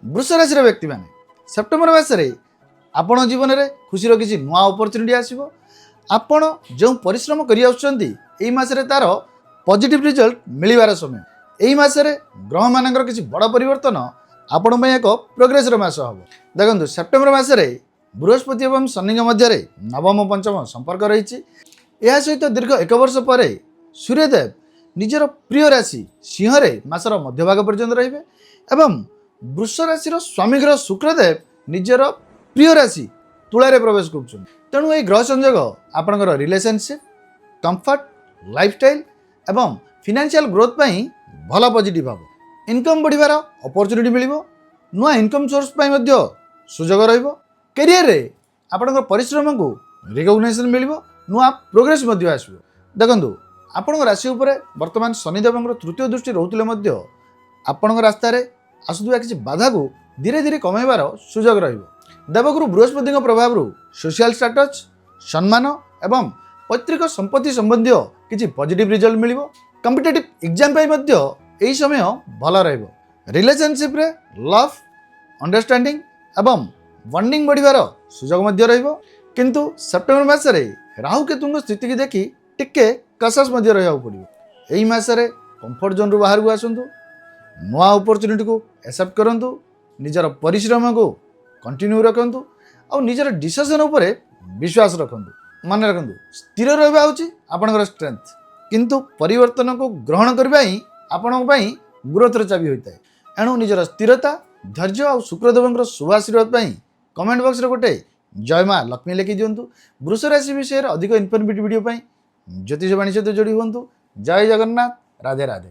वृष राशि व्यक्ति मैंने सेप्टेम्बर मसरे आपण जीवन में खुशी किसी नुआ अपरच्युनिटी आसो। आपण जो परिश्रम कर तार पॉजिटिव रिजल्ट मिलवार समय यही मसरे ग्रह मान किसी बड़ परिवर्तन आपण एक प्रोग्रेसर मास हम। देखो सेप्टेम्बर मसरे बृहस्पति और शनि मध्य नवम पंचम संपर्क रही। यह सहित दीर्घ 1 वर्ष पर सूर्यदेव निजर प्रिय राशि सिंह मासर मध्यभाग पर्यंत रे एवं वृष राशि स्वामी ग्रह शुक्रदेव निजर प्रिय राशि तुला प्रवेश कर। तेणु ये ग्रह संयोग आपणकर रिलेशनशिप कंफर्ट लाइफस्टाइल एवं फाइनेंशियल ग्रोथ पाई भल पॉजिटिव हम। इनकम बढ़िवार अपॉर्चुनिटी मिलिबो। नुआ इनकम सोर्स पाई मध्य सुजोग रहिबो। करियर रे आपणकर परिश्रम को रिकग्निशन मिलिबो। नुआ प्रोग्रेस मध्य आसबो। देखंतु आपण राशि उपरे वर्तमान शनिदेव तृतीय दृष्टि रोहुतिले मध्य आपण रास्ता रे आसुवा किसी बाधा को धीरे धीरे कमाइबार सुजोग रहिबो। देवगुरु बृहस्पति प्रभाव सोशल स्टेटस सम्मान एवं पैतृक संपत्ति संबंधी किसी पॉजिटिव रिजल्ट मिलिबो। कॉम्पिटिटिव एग्जाम पाई मध्य एही समय भल रहिबो। रिलेशनशिप रे लव अंडरस्टैंडिंग एवं बॉन्डिंग बढ़िवार सुजोग मध्य रहिबो। किंतु सेप्टेम्बर मासरे राहु केतुंग स्थिति की देखि टिके कसास मध्य रहिबा पड़िबो। एही मासरे कंफर्ट जोन रु बाहर को आसंतु। नुआ अपॉर्चुनिटी को एक्सेप्ट करंतु। निजर परिश्रम को कंटिन्यू रखंतु और निजर डिसीजन उपरे विश्वास रखंतु। मन रखंतु स्थिर रहिबा होची आपनकर स्ट्रेंथ। किंतु परिवर्तन को ग्रहण करबा ही आपन पई ग्रोथ चाबी होइताय। एणु निजर स्थिरता धैर्य और शुक्रदेव शुभ आशीर्वाद पाई कमेंट बॉक्स रे गोटे जय माँ लक्ष्मी लिखि दियंतु। वृष राशि विषय अधिक इनफॉर्मेटिव वीडियो पाई ज्योतिष वाणी सहित जोड़ी हुंतु। जय जगन्नाथ। राधे राधे।